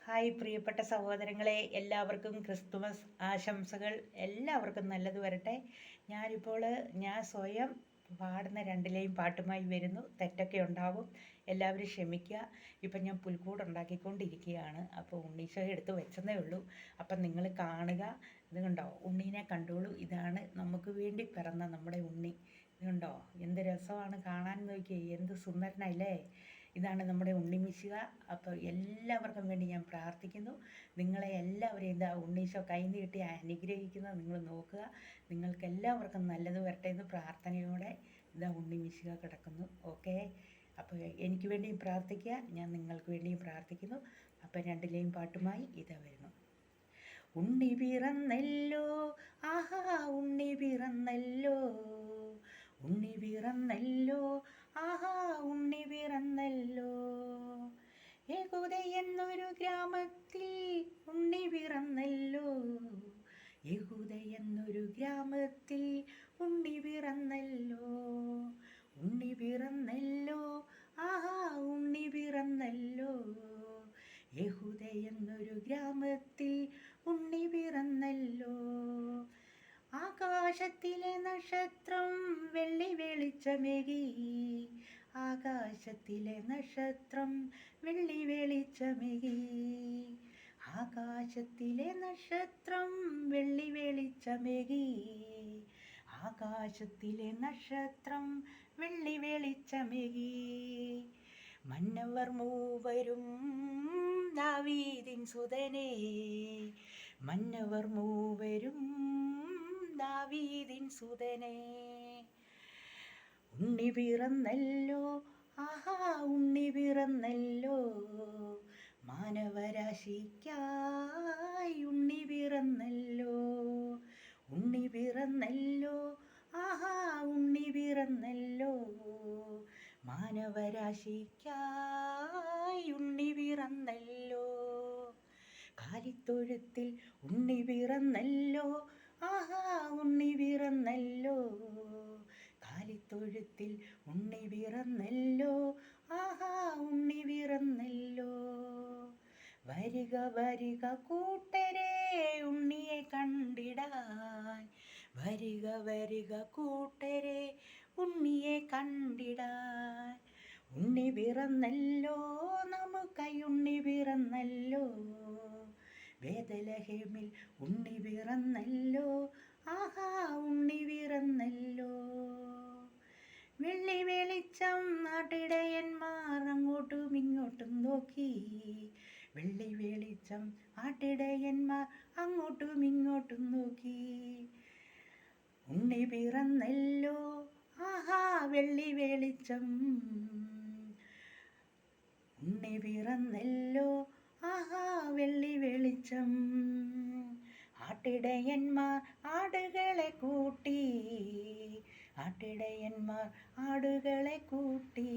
Hi പ്രിയപ്പെട്ട സഹോദരങ്ങളെ, എല്ലാവർക്കും ക്രിസ്തുമസ് ആശംസകൾ. എല്ലാവർക്കും നല്ലത് വരട്ടെ. ഞാൻ സ്വയം പാടുന്ന രണ്ടിലെയും പാട്ടുമായി വരുന്നു. തെറ്റൊക്കെ ഉണ്ടാവും, എല്ലാവരും ക്ഷമിക്കുക. ഇപ്പം ഞാൻ പുൽക്കൂട് ഉണ്ടാക്കിക്കൊണ്ടിരിക്കുകയാണ്. അപ്പോൾ ഉണ്ണീശോയെ എടുത്ത് വെച്ചതേ ഉള്ളൂ. അപ്പം നിങ്ങൾ കാണുക. ഇത് കണ്ടോ, ഉണ്ണീനെ കണ്ടോളൂ. ഇതാണ് നമുക്ക് വേണ്ടി പിറന്ന നമ്മുടെ ഉണ്ണി. ഇത് കണ്ടോ, എന്ത് രസമാണ് കാണാൻ. നോക്കിയേ, എന്ത് സുന്ദരനല്ലേ. ഇതാണ് നമ്മുടെ ഉണ്ണിമിശിഹ. അപ്പോൾ എല്ലാവർക്കും വേണ്ടി ഞാൻ പ്രാർത്ഥിക്കുന്നു. നിങ്ങളെ എല്ലാവരെയും ഉണ്ണീശോ കൈനീട്ടി അനുഗ്രഹിക്കുന്നത് നിങ്ങൾ നോക്കുക. നിങ്ങൾക്ക് എല്ലാവർക്കും നല്ലത് വരട്ടെ എന്ന് പ്രാർത്ഥനയോടെ ഉണ്ണിമിശിഹ കിടക്കുന്നു. ഓക്കെ, അപ്പോൾ എനിക്ക് വേണ്ടിയും പ്രാർത്ഥിക്കുക, ഞാൻ നിങ്ങൾക്ക് വേണ്ടിയും പ്രാർത്ഥിക്കുന്നു. അപ്പോൾ രണ്ടിലെയും പാട്ടുമായി വരുന്നു. ഉണ്ണി പിറന്നല്ലോ, ആഹാ ഉണ്ണി പിറന്നല്ലോ, ഉണ്ണി പിറന്നല്ലോ, ആഹാ ഉണ്ണി പിറന്നല്ലോ. യഹൂദ എന്നൊരു ഗ്രാമത്തിൽ ഉണ്ണി പിറന്നല്ലോ, യഹൂദ എന്നൊരു ഗ്രാമത്തിൽ ഉണ്ണി പിറന്നല്ലോ, ഉണ്ണി പിറന്നല്ലോ, ആഹാ ഉണ്ണി പിറന്നല്ലോ, യഹൂദ എന്നൊരു ഗ്രാമത്തിൽ ഉണ്ണി പിറന്നല്ലോ. ആകാശത്തിലെ നക്ഷത്രം വെള്ളി വെളിച്ചമേകി, ആകാശത്തിലെ നക്ഷത്രം വെള്ളി വെളിച്ചമേകി, ആകാശത്തിലെ നക്ഷത്രം വെള്ളി വെളിച്ചമേകി, ആകാശത്തിലെ നക്ഷത്രം വെള്ളി വെളിച്ചമേകി. മന്നവർ മൂവരും ദാവീദിൻ സുതനേ, മന്നവർ മൂവരും ദാവീദിൻ സുതനേ. ഉണ്ണി പിറന്നല്ലോ, ആഹാ ഉണ്ണി പിറന്നല്ലോ, മാനവരാശിക്കായി ഉണ്ണി പിറന്നല്ലോ, ഉണ്ണി പിറന്നല്ലോ, ആഹാ ഉണ്ണി പിറന്നല്ലോ, മാനവരാശിക്കായി ഉണ്ണി പിറന്നല്ലോ. കാലിത്തൊഴുത്തിൽ ഉണ്ണി പിറന്നല്ലോ, ആഹാ ഉണ്ണി പിറന്നല്ലോ, കാലിത്തൊഴുത്തിൽ ഉണ്ണി പിറന്നല്ലോ, ആഹാ ഉണ്ണി പിറന്നല്ലോ. വരിക വരിക കൂട്ടരെ ഉണ്ണിയെ കണ്ടിടാൻ, വരിക വരിക കൂട്ടരെ ഉണ്ണിയെ കണ്ടിടാൻ. ഉണ്ണി പിറന്നല്ലോ, നമുക്കായി ഉണ്ണി പിറന്നല്ലോ, ബേഥലഹേമിൽ ഉണ്ണി പിറന്നല്ലോ, ആഹാ ഉണ്ണി പിറന്നല്ലോ. വെള്ളി വെളിച്ചം ആട്ടിടയന്മാർ അങ്ങോട്ടും ഇങ്ങോട്ടും നോക്കി, വെള്ളി വെളിച്ചം ആട്ടിടയന്മാർ അങ്ങോട്ടും ഇങ്ങോട്ടും നോക്കി. ഉണ്ണി പിറന്നല്ലോ, ആഹാ വെള്ളി വെളിച്ചം, ഉണ്ണി പിറന്നല്ലോ, ആഹാ വെള്ളി വെളിച്ചം. ആട്ടിടയന്മാർ ആടുകളെ കൂട്ടി, ആട്ടിടയന്മാർ ആടുകളെ കൂട്ടി,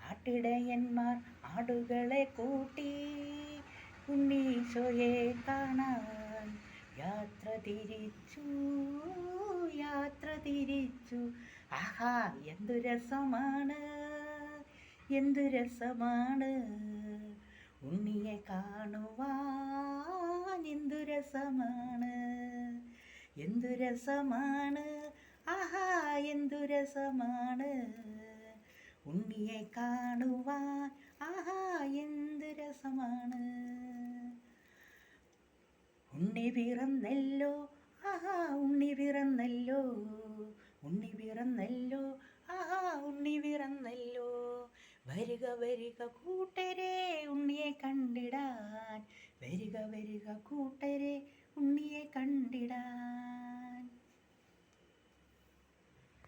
ആട്ടിടയന്മാർ ആടുകളെ കൂട്ടി, ഉണ്ണീശോയെ കാണാൻ യാത്ര തിരിച്ചു, യാത്ര തിരിച്ചു. ആഹാ എന്തു രസമാണ്, എന്തു രസമാണ് ഉണ്ണിയെ കാണുവാൻ, എന്തു രസമാണ്, എന്തു രസമാണ്, ആഹാ എന്തു രസമാണ് ഉണ്ണിയെ കാണുവാൻ, ആഹാ എന്തു രസമാണ്. ഉണ്ണി പിറന്നല്ലോ, ആഹാ ഉണ്ണി പിറന്നല്ലോ, ഉണ്ണി പിറന്നല്ലോ, ആഹാ ഉണ്ണി പിറന്നല്ലോ. വരിക വരിക കൂട്ടരെ ഉണ്ണിയെ കണ്ടിടാൻ, വരിക വരിക കൂട്ടരെ ഉണ്ണിയെ കണ്ടിടാൻ.